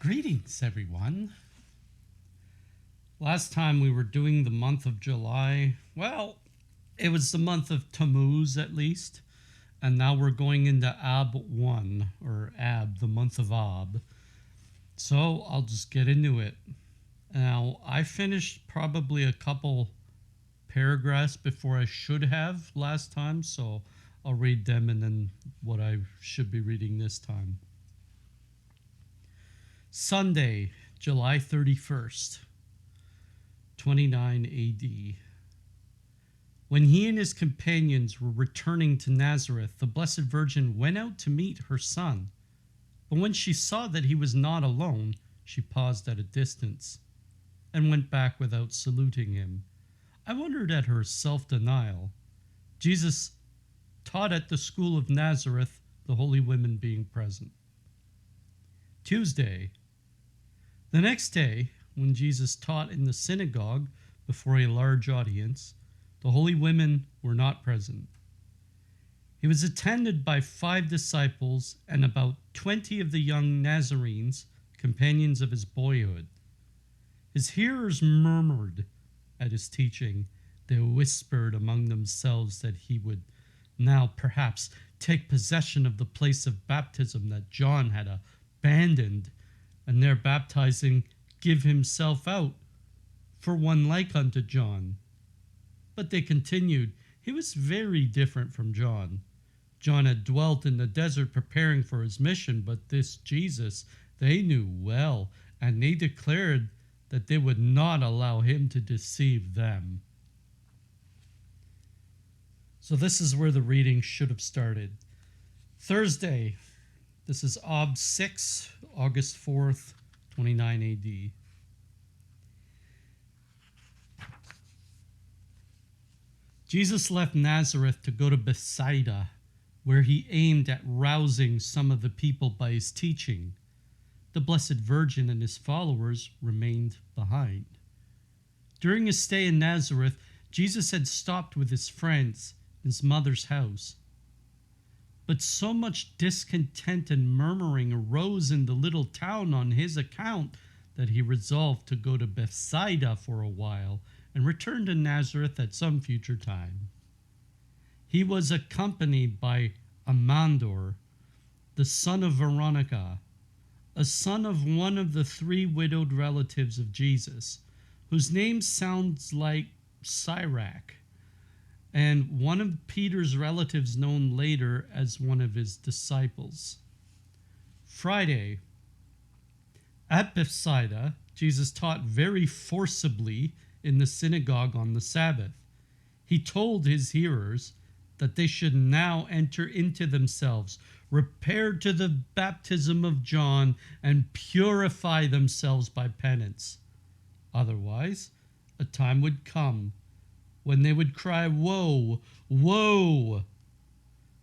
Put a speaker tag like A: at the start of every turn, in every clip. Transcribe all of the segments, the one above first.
A: Greetings, everyone. Last time we were doing the month of July. Well, it was the month of Tammuz at least. And now we're going into Ab 1, or Ab, the month of Ab. So I'll just get into it. Now, I finished probably a couple paragraphs before I should have last time. So I'll read them and then what I should be reading this time. Sunday, July 31st, 29 AD. When he and his companions were returning to Nazareth, the Blessed Virgin went out to meet her son. But when she saw that he was not alone, she paused at a distance and went back without saluting him. I wondered at her self-denial. Jesus taught at the school of Nazareth, the holy women being present. Tuesday. The next day, when Jesus taught in the synagogue before a large audience, the holy women were not present. He was attended by 5 disciples and about 20 of the young Nazarenes, companions of his boyhood. His hearers murmured at his teaching. They whispered among themselves that he would now perhaps take possession of the place of baptism that John had abandoned, and there baptizing give himself out for one like unto John. But they continued, he was very different from John. John had dwelt in the desert preparing for his mission, but this Jesus they knew well, and they declared that they would not allow him to deceive them. So this is where the reading should have started. Thursday, this is Ab 6, August 4th, 29 AD. Jesus left Nazareth to go to Bethsaida, where he aimed at rousing some of the people by his teaching. The Blessed Virgin and his followers remained behind. During his stay in Nazareth, Jesus had stopped with his friends in his mother's house. But so much discontent and murmuring arose in the little town on his account that he resolved to go to Bethsaida for a while and return to Nazareth at some future time. He was accompanied by Amandor, the son of Veronica, a son of one of the 3 widowed relatives of Jesus, whose name sounds like Sirach, and one of Peter's relatives known later as one of his disciples. Friday. At Bethsaida, Jesus taught very forcibly in the synagogue on the Sabbath. He told his hearers that they should now enter into themselves, repair to the baptism of John, and purify themselves by penance. Otherwise, a time would come when they would cry, "Woe, woe!"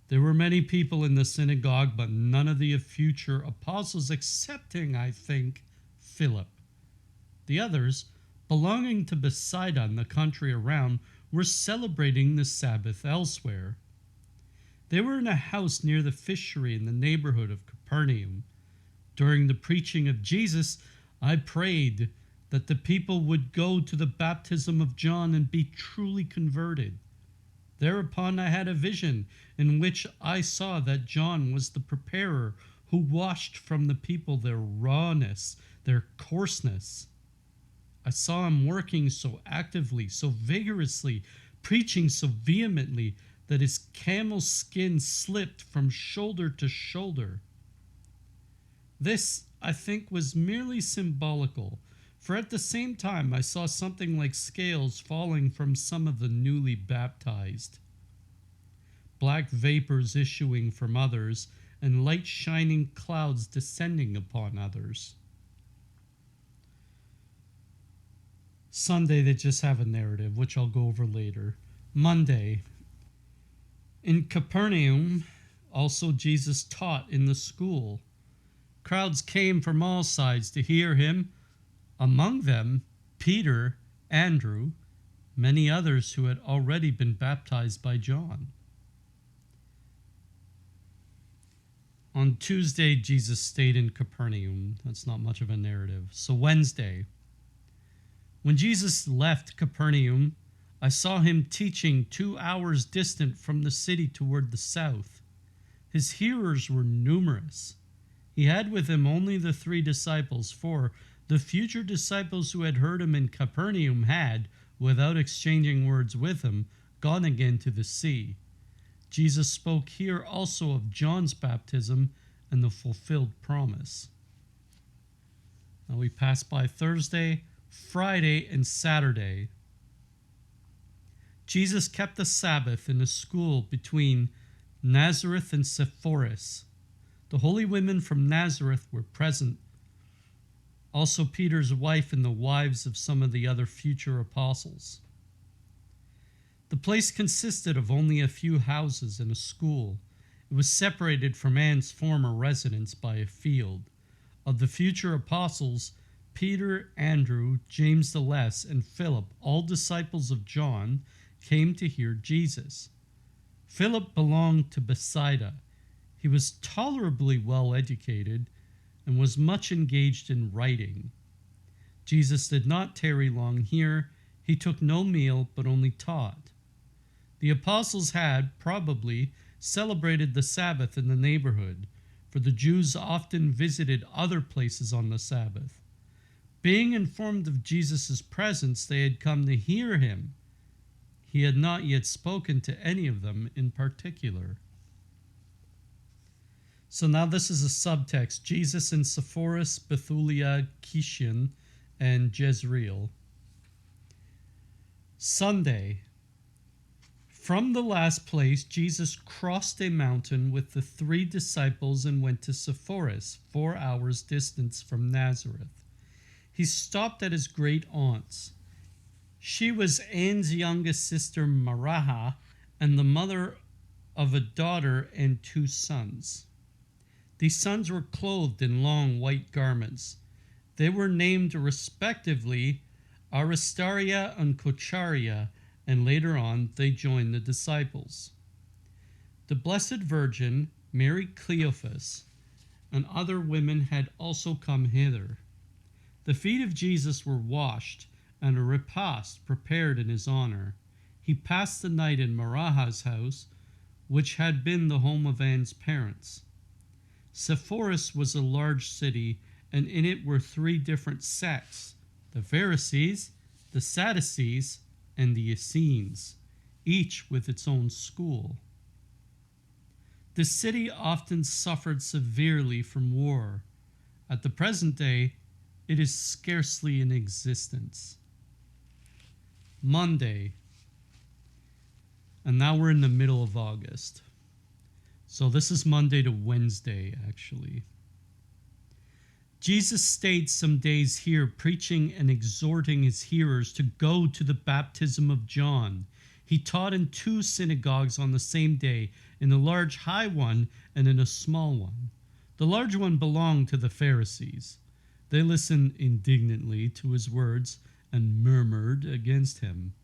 A: There were many people in the synagogue, but none of the future apostles, excepting, I think, Philip. The others, belonging to Bethsaida and the country around, were celebrating the Sabbath elsewhere. They were in a house near the fishery in the neighborhood of Capernaum. During the preaching of Jesus, I prayed that the people would go to the baptism of John and be truly converted. Thereupon I had a vision in which I saw that John was the preparer who washed from the people their rawness, their coarseness. I saw him working so actively, so vigorously, preaching so vehemently that his camel skin slipped from shoulder to shoulder. This, I think, was merely symbolical, for at the same time I saw something like scales falling from some of the newly baptized, black vapors issuing from others, and light shining clouds descending upon others. Sunday, they just have a narrative, which I'll go over later. Monday. In Capernaum, also Jesus taught in the school. Crowds came from all sides to hear him, among them Peter, Andrew, many others who had already been baptized by John. On Tuesday, Jesus stayed in Capernaum. That's not much of a narrative. So Wednesday, when Jesus left Capernaum, I saw him teaching 2 hours distant from the city toward the south. His hearers were numerous. He had with him only the 3 disciples, for the future disciples who had heard him in Capernaum had, without exchanging words with him, gone again to the sea. Jesus spoke here also of John's baptism and the fulfilled promise. Now we pass by Thursday, Friday, and Saturday. Jesus kept the Sabbath in a school between Nazareth and Sepphoris. The holy women from Nazareth were present, also Peter's wife and the wives of some of the other future apostles. The place consisted of only a few houses and a school. It was separated from Anne's former residence by a field. Of the future apostles, Peter, Andrew, James the Less, and Philip, all disciples of John, came to hear Jesus. Philip belonged to Bethsaida. He was tolerably well educated and was much engaged in writing. Jesus did not tarry long here. He took no meal, but only taught. The apostles had, probably, celebrated the Sabbath in the neighborhood, for the Jews often visited other places on the Sabbath. Being informed of Jesus' presence, they had come to hear him. He had not yet spoken to any of them in particular. So now this is a subtext. Jesus in Sepphoris, Bethulia, Kishion, and Jezreel. Sunday. From the last place, Jesus crossed a mountain with the 3 disciples and went to Sepphoris, 4 hours' distance from Nazareth. He stopped at his great aunt's. She was Anne's youngest sister, Maraha, and the mother of a daughter and 2 sons. These sons were clothed in long white garments. They were named respectively Aristaria and Kocharia, and later on they joined the disciples. The Blessed Virgin, Mary Cleophas, and other women had also come hither. The feet of Jesus were washed, and a repast prepared in his honor. He passed the night in Maraha's house, which had been the home of Anne's parents. Sepphoris was a large city, and in it were 3 different sects: the Pharisees, the Sadducees, and the Essenes, each with its own school. The city often suffered severely from war. At the present day, it is scarcely in existence. Monday, and now we're in the middle of August. So this is Monday to Wednesday, actually. Jesus stayed some days here, preaching and exhorting his hearers to go to the baptism of John. He taught in 2 synagogues on the same day, in a large high one and in a small one. The large one belonged to the Pharisees. They listened indignantly to his words and murmured against him.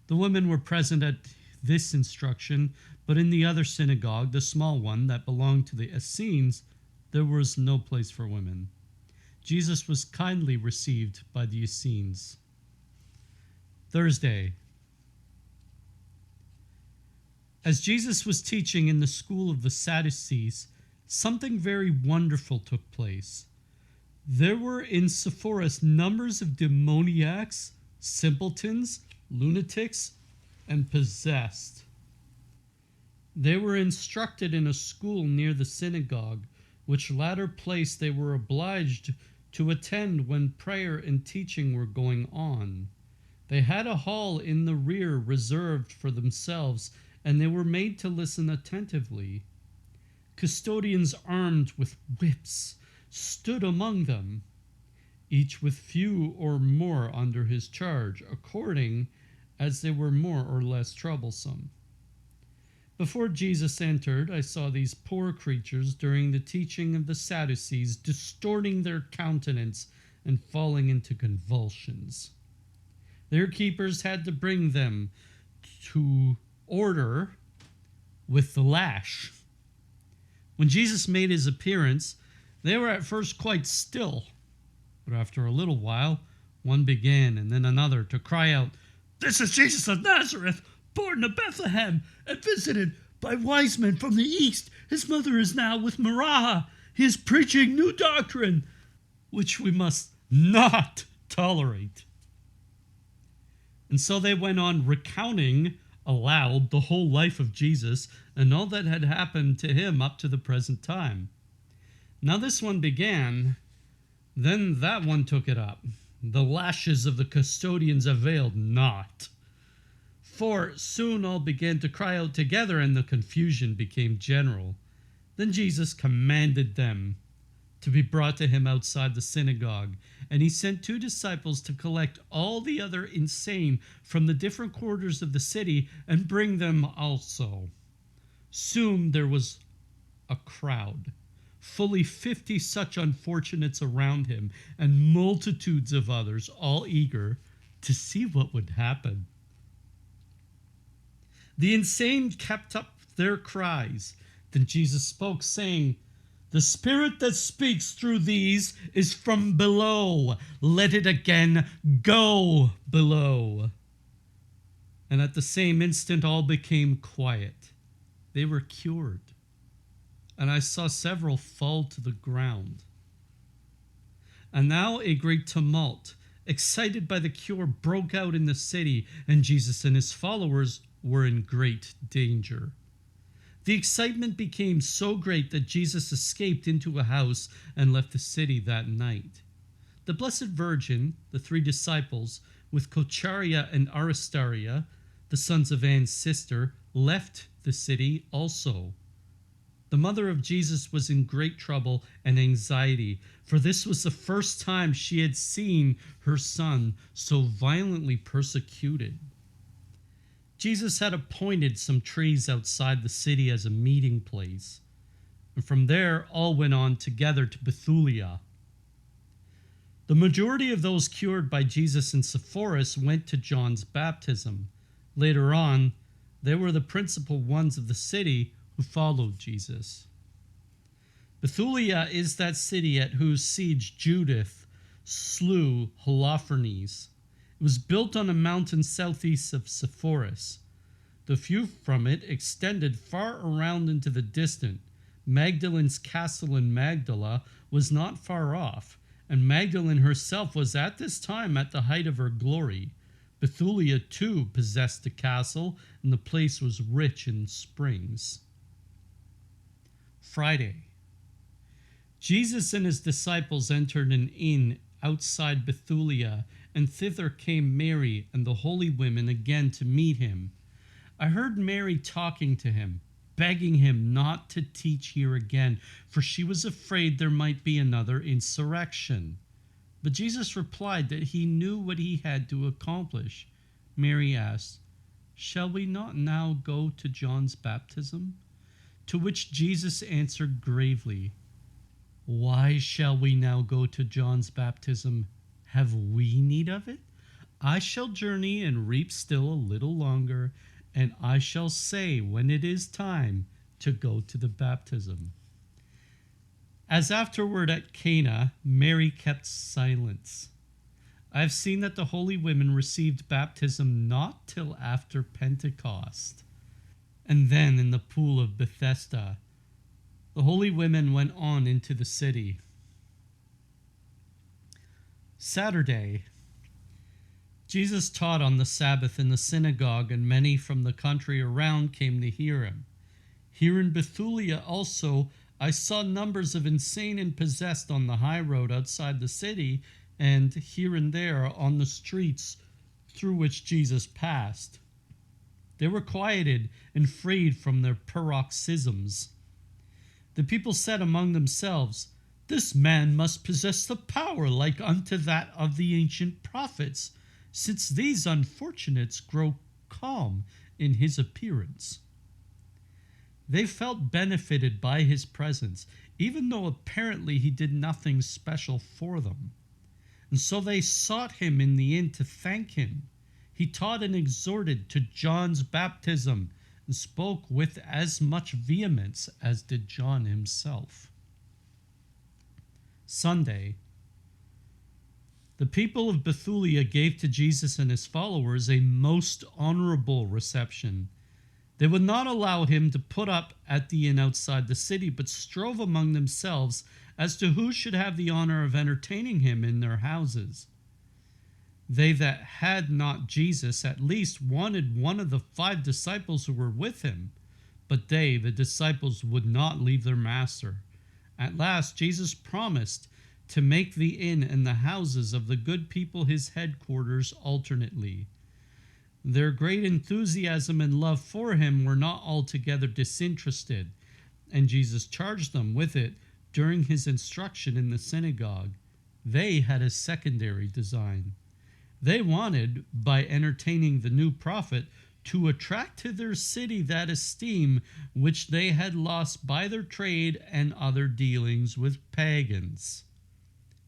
A: The women were present at this instruction, but in the other synagogue, the small one that belonged to the Essenes, there was no place for women. Jesus was kindly received by the Essenes. Thursday. As Jesus was teaching in the school of the Sadducees, something very wonderful took place. There were in Sepphoris numbers of demoniacs, simpletons, lunatics, and possessed. They were instructed in a school near the synagogue, which latter place they were obliged to attend when prayer and teaching were going on. They had a hall in the rear reserved for themselves, and they were made to listen attentively. Custodians armed with whips stood among them, each with few or more under his charge, according as they were more or less troublesome. Before Jesus entered, I saw these poor creatures during the teaching of the Sadducees distorting their countenance and falling into convulsions. Their keepers had to bring them to order with the lash. When Jesus made his appearance, they were at first quite still. But after a little while, one began and then another to cry out, "This is Jesus of Nazareth, born of Bethlehem, and visited by wise men from the east. His mother is now with Mariah. He is preaching new doctrine, which we must not tolerate." And so they went on recounting aloud the whole life of Jesus and all that had happened to him up to the present time. Now this one began, then that one took it up. The lashes of the custodians availed not. For soon all began to cry out together, and the confusion became general. Then Jesus commanded them to be brought to him outside the synagogue, and he sent 2 disciples to collect all the other insane from the different quarters of the city and bring them also. Soon there was a crowd, fully 50 such unfortunates around him, and multitudes of others, all eager to see what would happen. The insane kept up their cries. Then Jesus spoke, saying, "The spirit that speaks through these is from below. Let it again go below." And at the same instant all became quiet. They were cured. And I saw several fall to the ground. And now a great tumult, excited by the cure, broke out in the city, and Jesus and his followers were in great danger. The excitement became so great that Jesus escaped into a house and left the city that night. The Blessed Virgin, the 3 disciples, with Kocharia and Aristaria, the sons of Anne's sister, left the city also. The mother of Jesus was in great trouble and anxiety, for this was the first time she had seen her son so violently persecuted. Jesus had appointed some trees outside the city as a meeting place, and from there all went on together to Bethulia. The majority of those cured by Jesus in Sepphoris went to John's baptism. Later on, they were the principal ones of the city who followed Jesus. Bethulia is that city at whose siege Judith slew Holofernes. It was built on a mountain southeast of Sepphoris. The view from it extended far around into the distant. Magdalen's castle in Magdala was not far off, and Magdalene herself was at this time at the height of her glory. Bethulia too possessed a castle, and the place was rich in springs. Friday. Jesus and his disciples entered an inn outside Bethulia, and thither came Mary and the holy women again to meet him. I heard Mary talking to him, begging him not to teach here again, for she was afraid there might be another insurrection. But Jesus replied that he knew what he had to accomplish. Mary asked, "Shall we not now go to John's baptism?" To which Jesus answered gravely, "Why shall we now go to John's baptism? Have we need of it? I shall journey and reap still a little longer, and I shall say when it is time to go to the baptism." As afterward at Cana, Mary kept silence. I have seen that the holy women received baptism not till after Pentecost, and then in the pool of Bethesda. The holy women went on into the city. Saturday. Jesus taught on the Sabbath in the synagogue, and many from the country around came to hear him. Here in Bethulia also I saw numbers of insane and possessed on the high road outside the city, and here and there on the streets through which Jesus passed. They were quieted and freed from their paroxysms. The people said among themselves, "This man must possess the power like unto that of the ancient prophets, since these unfortunates grow calm in his appearance." They felt benefited by his presence, even though apparently he did nothing special for them. And so they sought him in the inn to thank him. He taught and exhorted to John's baptism, and spoke with as much vehemence as did John himself. Sunday. The people of Bethulia gave to Jesus and his followers a most honorable reception. They would not allow him to put up at the inn outside the city, but strove among themselves as to who should have the honor of entertaining him in their houses. They that had not Jesus at least wanted one of the 5 disciples who were with him, but they, the disciples, would not leave their master. At last Jesus promised to make the inn and the houses of the good people his headquarters alternately. Their great enthusiasm and love for him were not altogether disinterested, and Jesus charged them with it during his instruction in the synagogue. They had a secondary design. They wanted, by entertaining the new prophet, to attract to their city that esteem which they had lost by their trade and other dealings with pagans.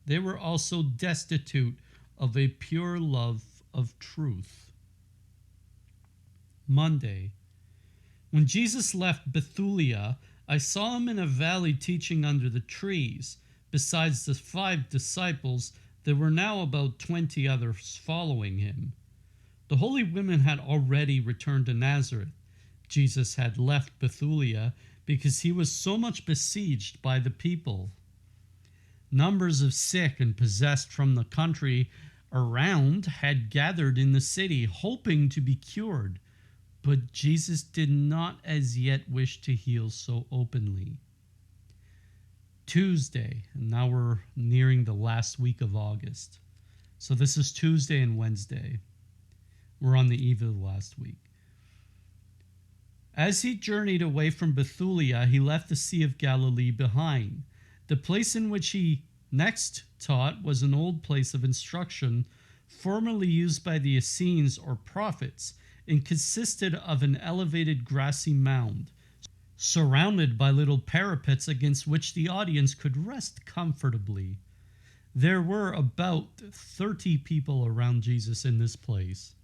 A: They were also destitute of a pure love of truth. Monday. When Jesus left Bethulia, I saw him in a valley teaching under the trees. Besides the 5 disciples, there were now about 20 others following him. The holy women had already returned to Nazareth. Jesus had left Bethulia because he was so much besieged by the people. Numbers of sick and possessed from the country around had gathered in the city, hoping to be cured, but Jesus did not as yet wish to heal so openly. Tuesday, and now we're nearing the last week of August. So this is Tuesday and Wednesday. We're on the eve of the last week. As he journeyed away from Bethulia, he left the Sea of Galilee behind. The place in which he next taught was an old place of instruction formerly used by the Essenes or prophets, and consisted of an elevated grassy mound, surrounded by little parapets against which the audience could rest comfortably. There were about 30 people around Jesus in this place.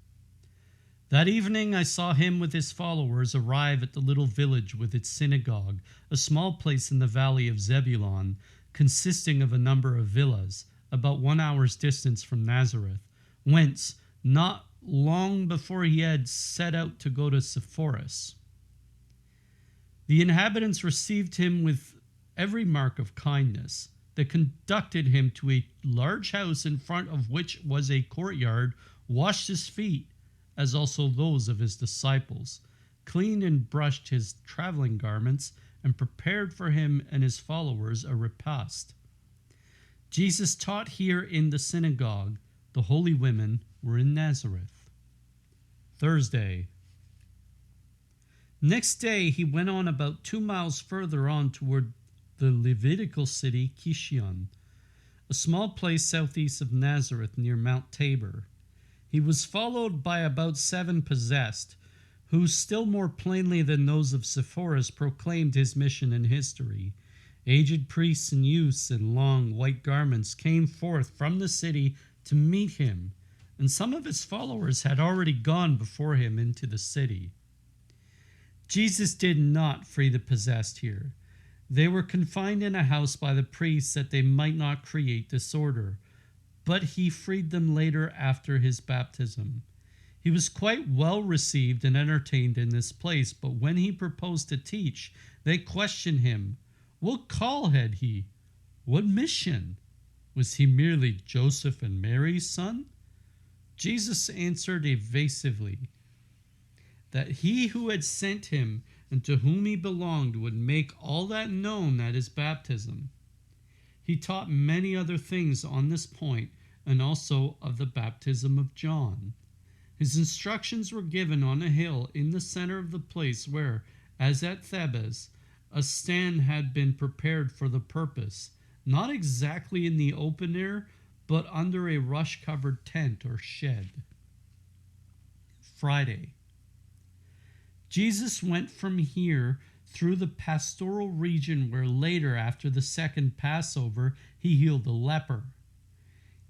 A: That evening I saw him with his followers arrive at the little village with its synagogue, a small place in the valley of Zebulun, consisting of a number of villas, about 1 hour's distance from Nazareth, whence, not long before he had set out to go to Sepphoris. The inhabitants received him with every mark of kindness. They conducted him to a large house in front of which was a courtyard, washed his feet, as also those of his disciples, cleaned and brushed his traveling garments, and prepared for him and his followers a repast. Jesus taught here in the synagogue. The holy women were in Nazareth. Thursday. Next day he went on about 2 miles further on toward the Levitical city Kishion, a small place southeast of Nazareth near Mount Tabor. He was followed by about 7 possessed, who still more plainly than those of Sepphoris proclaimed his mission and history. Aged priests and youths in long white garments came forth from the city to meet him, and some of his followers had already gone before him into the city. Jesus did not free the possessed here. They were confined in a house by the priests that they might not create disorder, but he freed them later after his baptism. He was quite well received and entertained in this place, but when he proposed to teach, they questioned him. What call had he? What mission? Was he merely Joseph and Mary's son? Jesus answered evasively that he who had sent him and to whom he belonged would make all that known at his baptism. He taught many other things on this point, and also of the baptism of John. His instructions were given on a hill in the center of the place where, as at Thebes, a stand had been prepared for the purpose, not exactly in the open air, but under a rush-covered tent or shed. Friday. Jesus went from here through the pastoral region where later, after the second Passover, he healed a leper.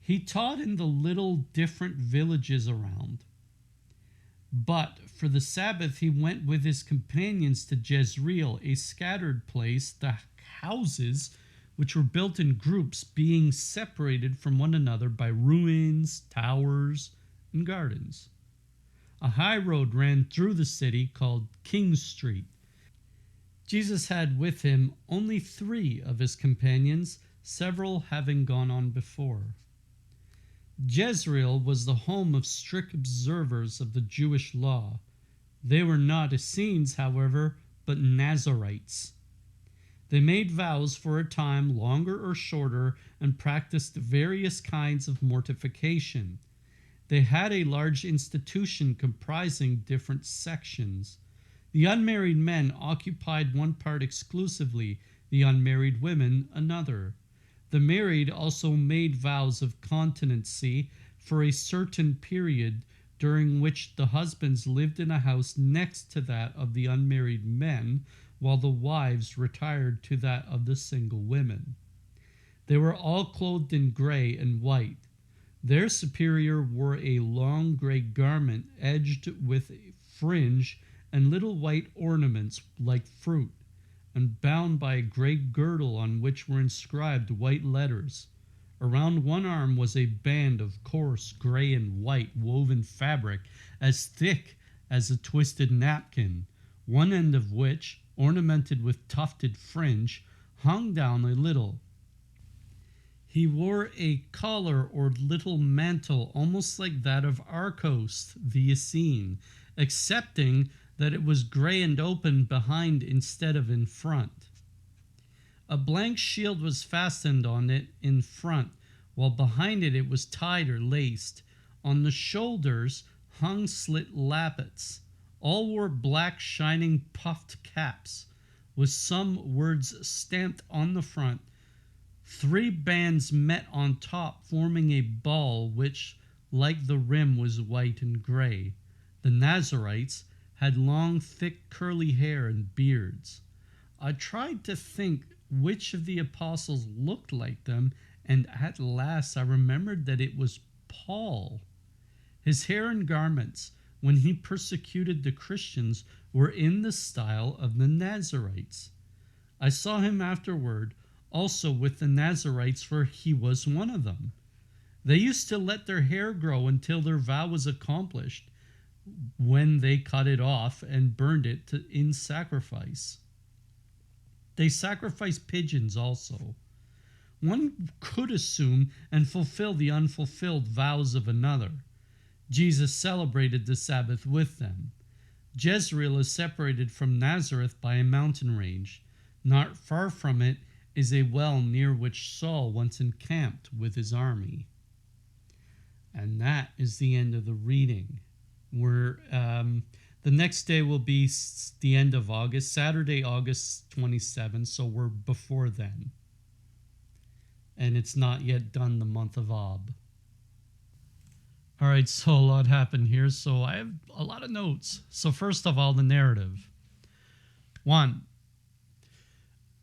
A: He taught in the little different villages around. But for the Sabbath he went with his companions to Jezreel, a scattered place, the houses which were built in groups, being separated from one another by ruins, towers, and gardens. A high road ran through the city called King's Street. Jesus had with him only 3 of his companions, several having gone on before. Jezreel was the home of strict observers of the Jewish law. They were not Essenes, however, but Nazarites. They made vows for a time, longer or shorter, and practiced various kinds of mortification. They had a large institution comprising different sections. The unmarried men occupied one part exclusively, the unmarried women another. The married also made vows of continency for a certain period, during which the husbands lived in a house next to that of the unmarried men, while the wives retired to that of the single women. They were all clothed in gray and white. Their superior wore a long gray garment edged with fringe and little white ornaments like fruit, and bound by a gray girdle on which were inscribed white letters. Around one arm was a band of coarse gray and white woven fabric as thick as a twisted napkin, one end of which, ornamented with tufted fringe, hung down a little. He wore a collar or little mantle almost like that of Arcos the Essene, excepting that it was gray and open behind instead of in front. A blank shield was fastened on it in front, while behind it was tied or laced. On the shoulders hung slit lappets. All wore black shining puffed caps, with some words stamped on the front. 3 bands met on top, forming a ball which, like the rim, was white and gray. The Nazarites had long, thick, curly hair and beards. I tried to think which of the apostles looked like them, and at last I remembered that it was Paul. His hair and garments, when he persecuted the Christians, were in the style of the Nazarites. I saw him afterward also with the Nazarites, for he was one of them. They used to let their hair grow until their vow was accomplished, when they cut it off and burned it in sacrifice. They sacrificed pigeons also. One could assume and fulfill the unfulfilled vows of another. Jesus celebrated the Sabbath with them. Jezreel is separated from Nazareth by a mountain range. Not far from it is a well near which Saul once encamped with his army. And that is the end of the reading. The next day will be the end of August, Saturday, August 27th, so we're before then. And it's not yet done the month of Ab. All right, so a lot happened here, so I have a lot of notes. So first of all, the narrative. 1.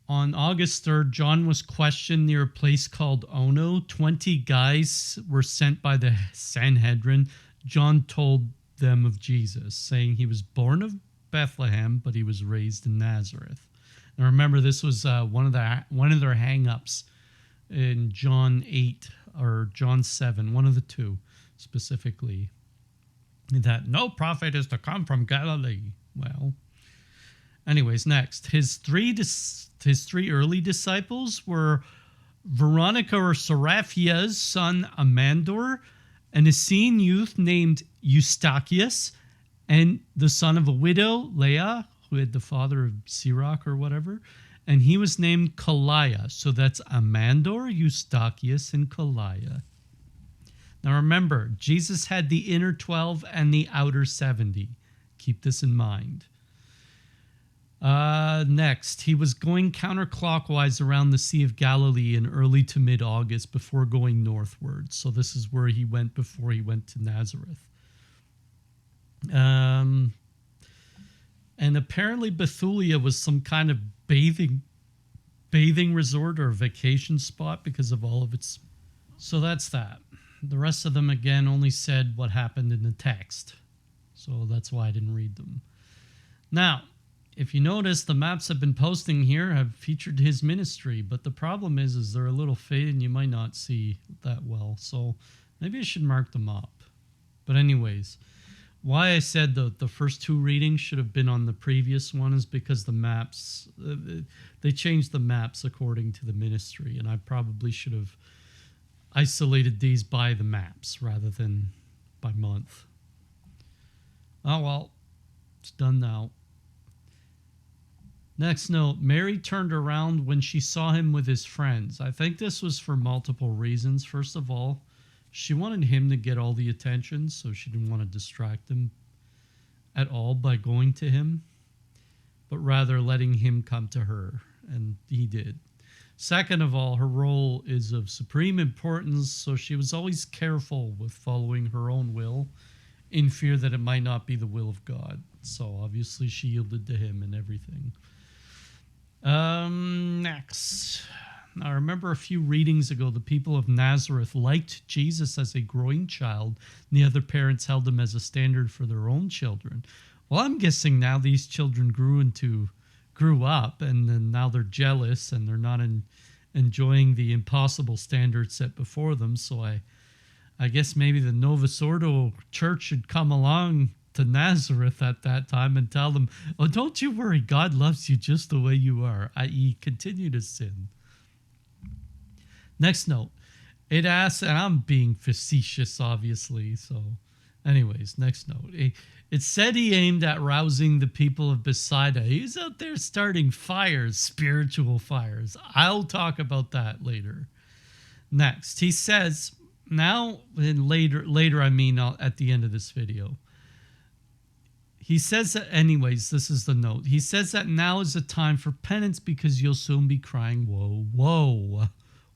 A: On August 3rd, John was questioned near a place called Ono. 20 guys were sent by the Sanhedrin. John told them of Jesus, saying he was born of Bethlehem, but he was raised in Nazareth. Now remember, this was one of their hang-ups in John 8 or John 7, one of the two specifically, that no prophet is to come from Galilee. Well, anyways, next, his three early disciples were Veronica or Seraphia's son Amandor, an Essene youth named Eustachius, and the son of a widow, Leah, who had the father of Sirach or whatever, and he was named Kaliah. So that's Amandor, Eustachius, and Kaliah. Now remember, Jesus had the inner 12 and the outer 70. Keep this in mind. Next, he was going counterclockwise around the Sea of Galilee in early to mid-August before going northward. So this is where he went before he went to Nazareth. And apparently Bethulia was some kind of bathing resort or vacation spot because of all of its... So that's that. The rest of them, again, only said what happened in the text. So that's why I didn't read them. Now, if you notice, the maps I've been posting here have featured his ministry, but the problem is they're a little faded and you might not see that well. So maybe I should mark them up. But anyways, why I said the first two readings should have been on the previous one is because the maps, they changed the maps according to the ministry, and I probably should have isolated these by the maps rather than by month. Oh well, it's done now. Next note, Mary turned around when she saw him with his friends. I think this was for multiple reasons. First of all, she wanted him to get all the attention, so she didn't want to distract him at all by going to him, but rather letting him come to her, and he did. Second of all, her role is of supreme importance, so she was always careful with following her own will in fear that it might not be the will of God. So obviously she yielded to him and everything. Next. I remember a few readings ago, the people of Nazareth liked Jesus as a growing child, and the other parents held him as a standard for their own children. Well, I'm guessing now these children grew up, and then now they're jealous, and they're not enjoying the impossible standards set before them. So I guess maybe the Novus Ordo Church should come along to Nazareth at that time and tell them, oh, don't you worry, God loves you just the way you are, i.e. continue to sin. Next note, it asks, and I'm being facetious, obviously, so anyways, next note. It said he aimed at rousing the people of Bethsaida. He's out there starting fires, spiritual fires. I'll talk about that later. Next, he says, now, and later I mean at the end of this video. He says that, anyways, this is the note. He says that now is the time for penance because you'll soon be crying, whoa, whoa.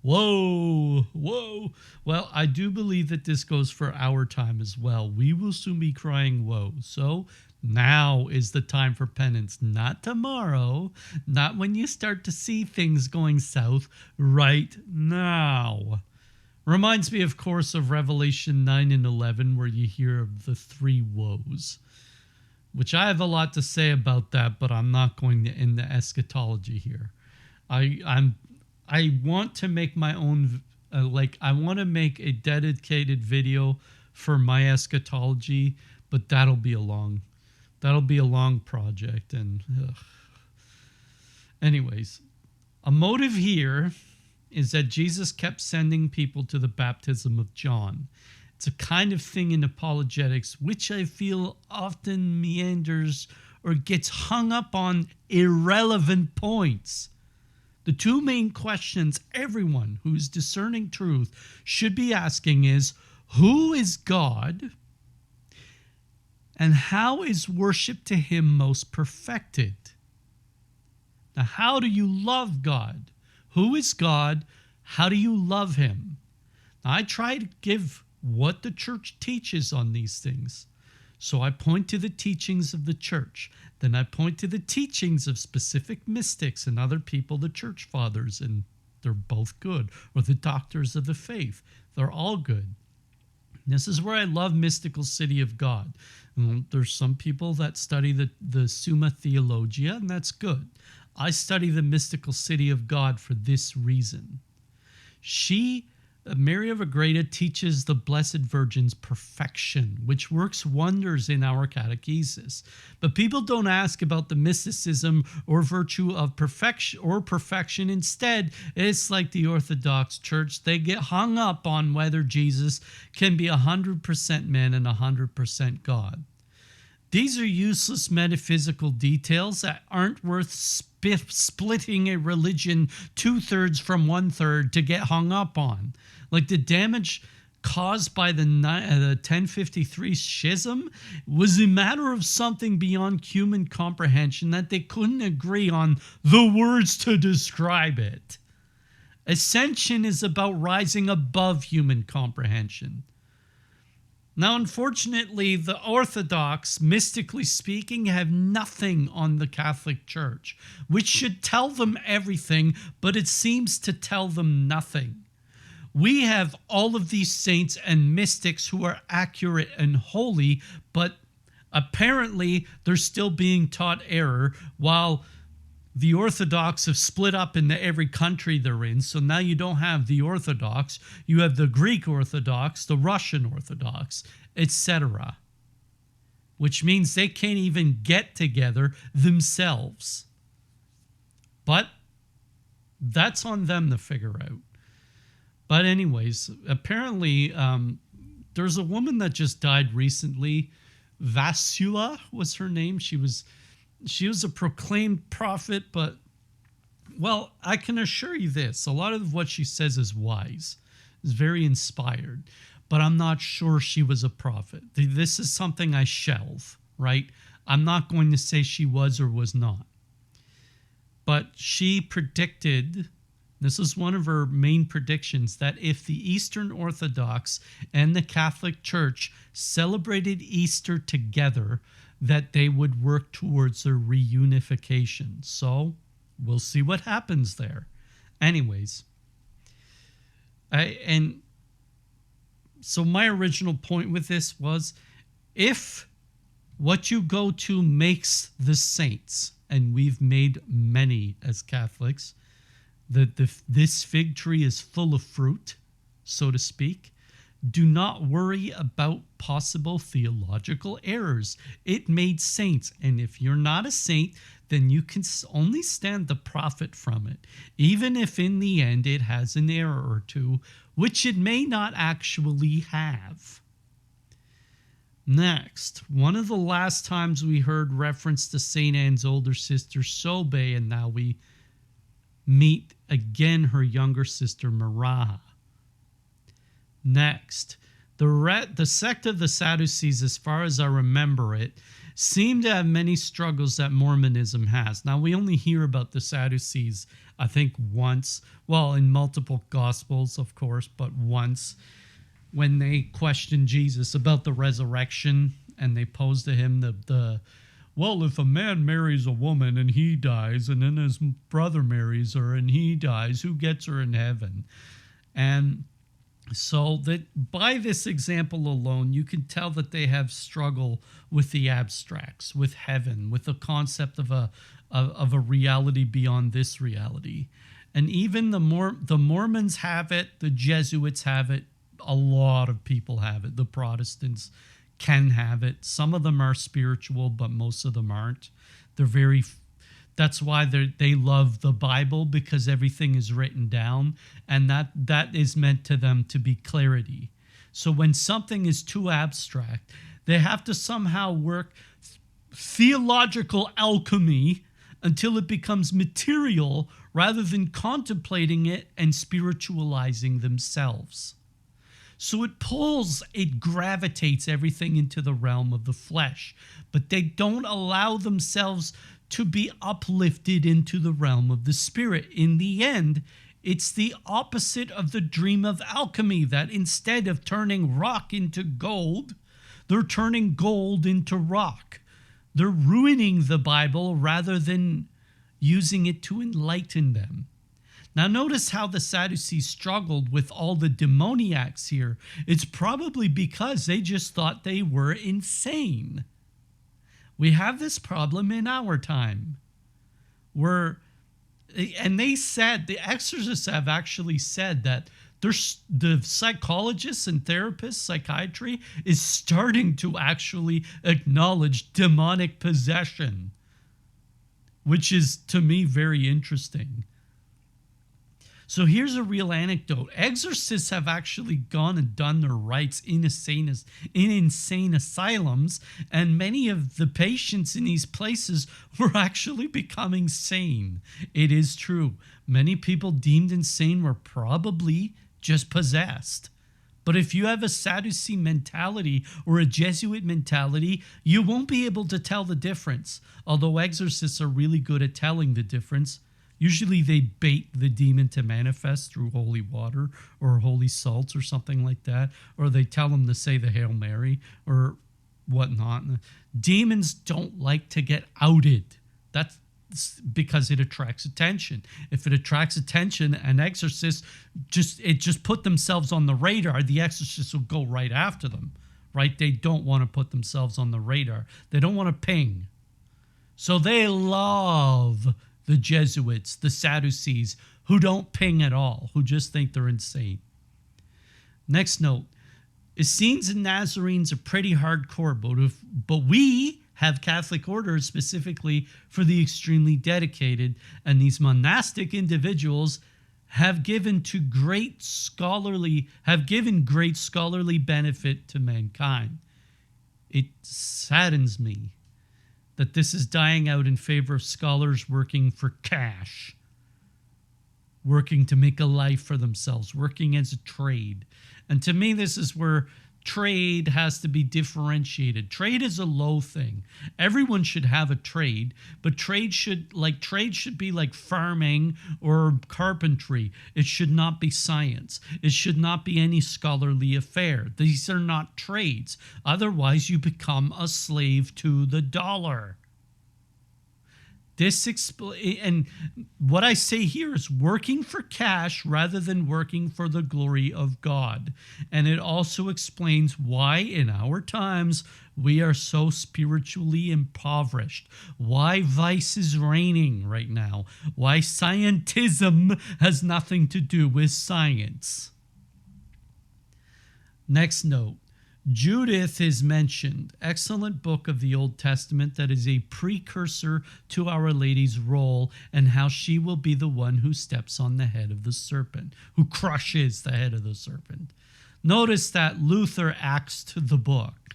A: Whoa, whoa. Well, I do believe that this goes for our time as well. We will soon be crying, whoa. So now is the time for penance, not tomorrow, not when you start to see things going south, right now. Reminds me, of course, of Revelation 9 and 11, where you hear of the three woes, which I have a lot to say about that, but I'm not going to end the eschatology here. I want to make my own, I want to make a dedicated video for my eschatology, but that'll be a long project. And anyways, a motive here is that Jesus kept sending people to the baptism of John. It's a kind of thing in apologetics, which I feel often meanders or gets hung up on irrelevant points. The two main questions everyone who is discerning truth should be asking is, who is God? And how is worship to him most perfected? Now, how do you love God? Who is God? How do you love him? Now, I try to give what the church teaches on these things. So I point to the teachings of the church. Then I point to the teachings of specific mystics and other people, the church fathers, and they're both good. Or the doctors of the faith. They're all good. This is where I love mystical city of God. And there's some people that study the Summa Theologia, and that's good. I study the mystical city of God for this reason. Mary of Agreda teaches the Blessed Virgin's perfection, which works wonders in our catechesis. But people don't ask about the mysticism or virtue of perfection. Instead, it's like the Orthodox Church. They get hung up on whether Jesus can be 100% man and 100% God. These are useless metaphysical details that aren't worth splitting a religion 2/3 from 1/3 to get hung up on. Like the damage caused by the 1053 schism was a matter of something beyond human comprehension that they couldn't agree on the words to describe it. Ascension is about rising above human comprehension. Now, unfortunately, the Orthodox, mystically speaking, have nothing on the Catholic Church, which should tell them everything, but it seems to tell them nothing. We have all of these saints and mystics who are accurate and holy, but Apparently, they're still being taught error, while the Orthodox have split up into every country they're in. So now you don't have the Orthodox, you have the Greek Orthodox, the Russian Orthodox, etc. Which means they can't even get together themselves. But that's on them to figure out. But anyways, apparently there's a woman that just died recently. Bethulia was her name. She was a proclaimed prophet, but, well, I can assure you this. A lot of what she says is wise. It's very inspired. But I'm not sure she was a prophet. This is something I shelve, right? I'm not going to say she was or was not. But she predicted, this is one of her main predictions, that if the Eastern Orthodox and the Catholic Church celebrated Easter together, that they would work towards their reunification. So we'll see what happens there. Anyways, so my original point with this was, if what you go to makes the saints, and we've made many as Catholics, that this fig tree is full of fruit, so to speak, do not worry about possible theological errors. It made saints, and if you're not a saint, then you can only stand to profit from it, even if in the end it has an error or two, which it may not actually have. Next, one of the last times we heard reference to St. Anne's older sister Sobe, and now we meet again her younger sister Maraha. Next, the sect of the Sadducees, as far as I remember it, seem to have many struggles that Mormonism has. Now, we only hear about the Sadducees, I think, once. Well, in multiple Gospels, of course, but once, when they questioned Jesus about the resurrection, and they posed to him well, if a man marries a woman and he dies, and then his brother marries her and he dies, who gets her in heaven? And so that by this example alone, you can tell that they have struggle with the abstracts, with heaven, with the concept of a reality beyond this reality. And even the Mormons have it, the Jesuits have it, a lot of people have it. The Protestants can have it. Some of them are spiritual, but most of them aren't. That's why they love the Bible, because everything is written down, and that is meant to them to be clarity. So when something is too abstract, they have to somehow work theological alchemy until it becomes material, rather than contemplating it and spiritualizing themselves. So it gravitates everything into the realm of the flesh, but they don't allow themselves to be uplifted into the realm of the spirit. In the end, it's the opposite of the dream of alchemy, that instead of turning rock into gold, they're turning gold into rock. They're ruining the Bible rather than using it to enlighten them. Now notice how the Sadducees struggled with all the demoniacs here. It's probably because they just thought they were insane. We have this problem in our time. And they said, the exorcists have actually said that the psychologists and therapists, psychiatry, is starting to actually acknowledge demonic possession, which is, to me, very interesting. So here's a real anecdote. Exorcists have actually gone and done their rites in insane asylums, and many of the patients in these places were actually becoming sane. It is true. Many people deemed insane were probably just possessed. But if you have a Sadducee mentality or a Jesuit mentality, you won't be able to tell the difference. Although exorcists are really good at telling the difference. Usually they bait the demon to manifest through holy water or holy salts or something like that. Or they tell them to say the Hail Mary or whatnot. Demons don't like to get outed. That's because it attracts attention. If it attracts attention, an exorcist just put themselves on the radar, the exorcist will go right after them, right? They don't want to put themselves on the radar. They don't want to ping. So they love the Jesuits, the Sadducees, who don't ping at all, who just think they're insane. Next note, Essenes and Nazarenes are pretty hardcore, but we have Catholic orders specifically for the extremely dedicated, and these monastic individuals have given great scholarly benefit to mankind. It saddens me that this is dying out in favor of scholars working for cash, working to make a life for themselves, working as a trade. And to me, this is where trade has to be differentiated. Trade is a low thing. Everyone should have a trade, but trade should be like farming or carpentry. It should not be science. It should not be any scholarly affair. These are not trades. Otherwise, you become a slave to the dollar. And what I say here is working for cash rather than working for the glory of God. And it also explains why in our times we are so spiritually impoverished, why vice is reigning right now, why scientism has nothing to do with science. Next note. Judith is mentioned. Excellent book of the Old Testament that is a precursor to Our Lady's role and how she will be the one who steps on the head of the serpent, who crushes the head of the serpent. Notice that Luther axed the book.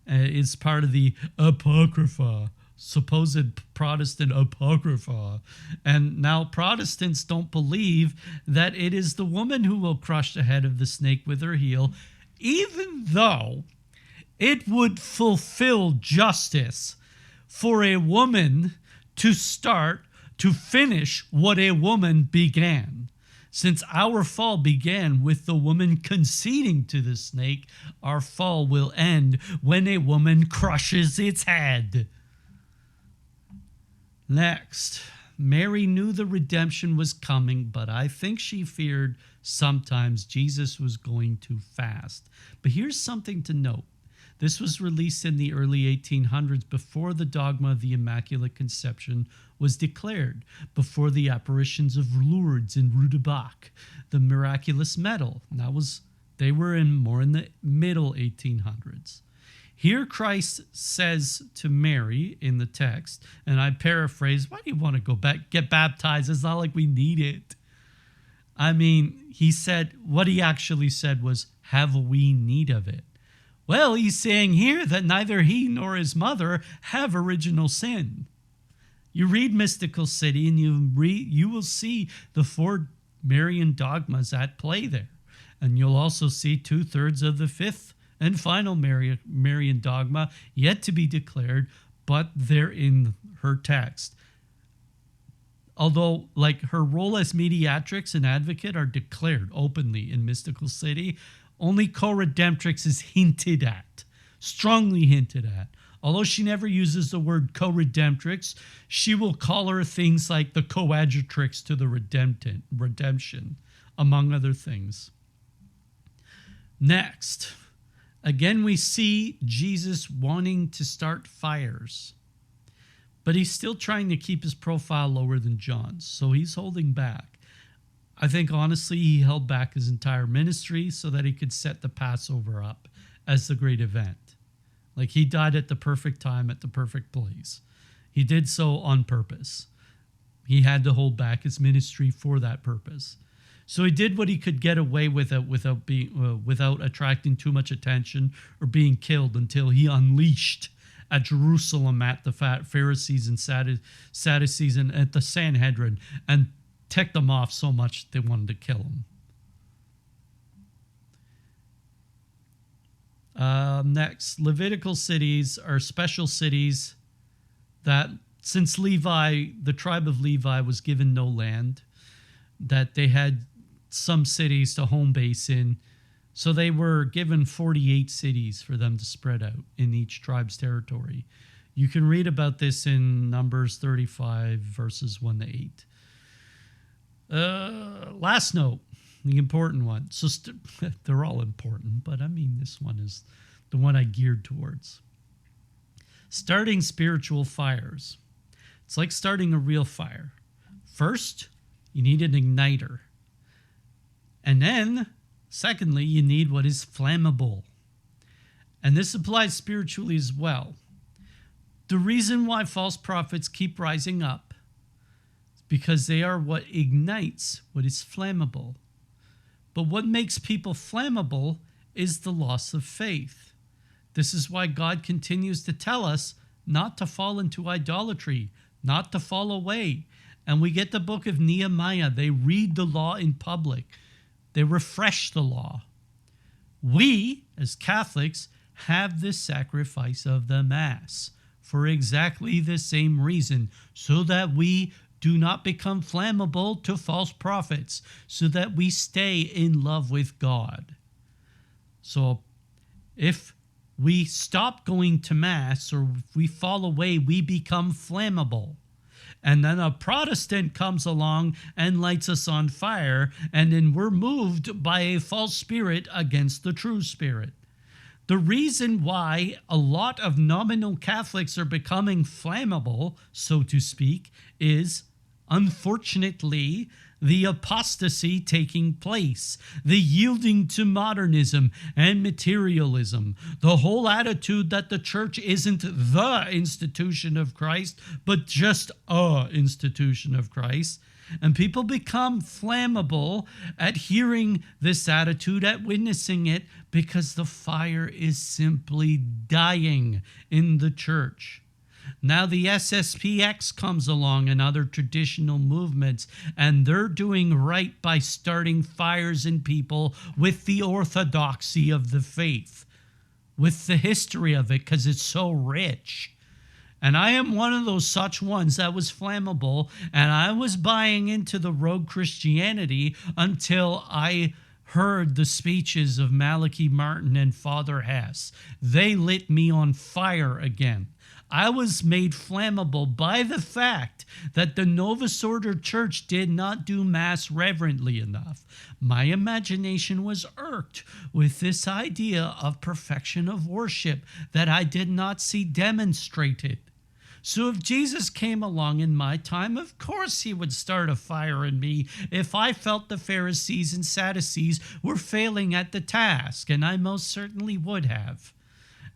A: It's part of the Apocrypha, supposed Protestant Apocrypha. And now Protestants don't believe that it is the woman who will crush the head of the snake with her heel, even though it would fulfill justice for a woman to finish what a woman began. Since our fall began with the woman conceding to the snake, our fall will end when a woman crushes its head. Next, Mary knew the redemption was coming, but I think she feared sometimes Jesus was going too fast. But here's something to note. This was released in the early 1800s before the dogma of the Immaculate Conception was declared, before the apparitions of Lourdes and Rue de Bac, the miraculous medal. They were more in the middle 1800s. Here Christ says to Mary in the text, and I paraphrase, why do you want to go back, get baptized? It's not like we need it. I mean, what he actually said was, have we need of it? Well, he's saying here that neither he nor his mother have original sin. You read Mystical City and you will see the 4 Marian dogmas at play there. And you'll also see 2/3 of the 5th and final Marian dogma yet to be declared, but they're in her text. Although, her role as mediatrix and advocate are declared openly in Mystical City, only co-redemptrix is hinted at, strongly hinted at. Although she never uses the word co-redemptrix, she will call her things like the coadjutrix to the redemption, among other things. Next, again we see Jesus wanting to start fires. But he's still trying to keep his profile lower than John's, so he's holding back. I think, honestly, he held back his entire ministry so that he could set the Passover up as the great event. He died at the perfect time, at the perfect place. He did so on purpose. He had to hold back his ministry for that purpose. So he did what he could get away with it without attracting too much attention or being killed until he unleashed at Jerusalem at the Pharisees and Sadducees and at the Sanhedrin and ticked them off so much they wanted to kill him. Next, Levitical cities are special cities that, since the tribe of Levi was given no land, that they had some cities to home base in. So they were given 48 cities for them to spread out in each tribe's territory. You can read about this in Numbers 35, verses 1 to 8. Last note, the important one. So they're all important, but I mean, this one is the one I geared towards. Starting spiritual fires. It's like starting a real fire. First, you need an igniter. And then, secondly, you need what is flammable. And this applies spiritually as well. The reason why false prophets keep rising up is because they are what ignites what is flammable. But what makes people flammable is the loss of faith. This is why God continues to tell us not to fall into idolatry, not to fall away. And we get the book of Nehemiah. They read the law in public. They refresh the law. We, as Catholics, have the sacrifice of the Mass for exactly the same reason, so that we do not become flammable to false prophets, so that we stay in love with God. So if we stop going to Mass or if we fall away, we become flammable. And then a Protestant comes along and lights us on fire, and then we're moved by a false spirit against the true spirit. The reason why a lot of nominal Catholics are becoming flammable, so to speak, is, unfortunately, the apostasy taking place, the yielding to modernism and materialism, the whole attitude that the church isn't the institution of Christ, but just a institution of Christ. And people become flammable at hearing this attitude, at witnessing it, because the fire is simply dying in the church. Now the SSPX comes along and other traditional movements, and they're doing right by starting fires in people with the orthodoxy of the faith, with the history of it, because it's so rich. And I am one of those such ones that was flammable, and I was buying into the rogue Christianity until I heard the speeches of Malachi Martin and Father Hess. They lit me on fire again. I was made flammable by the fact that the Novus Order Church did not do Mass reverently enough. My imagination was irked with this idea of perfection of worship that I did not see demonstrated. So if Jesus came along in my time, of course he would start a fire in me if I felt the Pharisees and Sadducees were failing at the task, and I most certainly would have.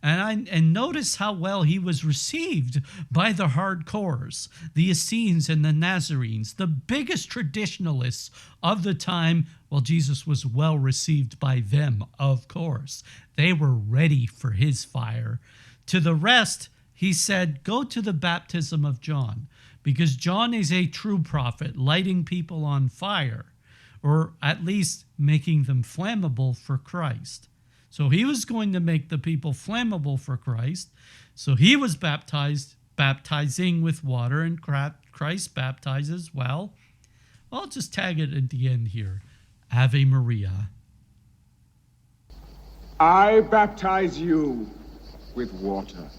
A: And notice how well he was received by the hardcores, the Essenes and the Nazarenes, the biggest traditionalists of the time. Well, Jesus was well received by them, of course. They were ready for his fire. To the rest, he said, go to the baptism of John, because John is a true prophet, lighting people on fire, or at least making them flammable for Christ. So he was going to make the people flammable for Christ. So he was baptizing with water, and Christ baptizes, well, I'll just tag it at the end here. Ave Maria.
B: I baptize you with water,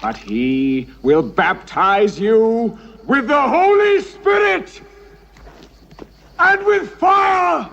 B: but he will baptize you with the Holy Spirit and with fire.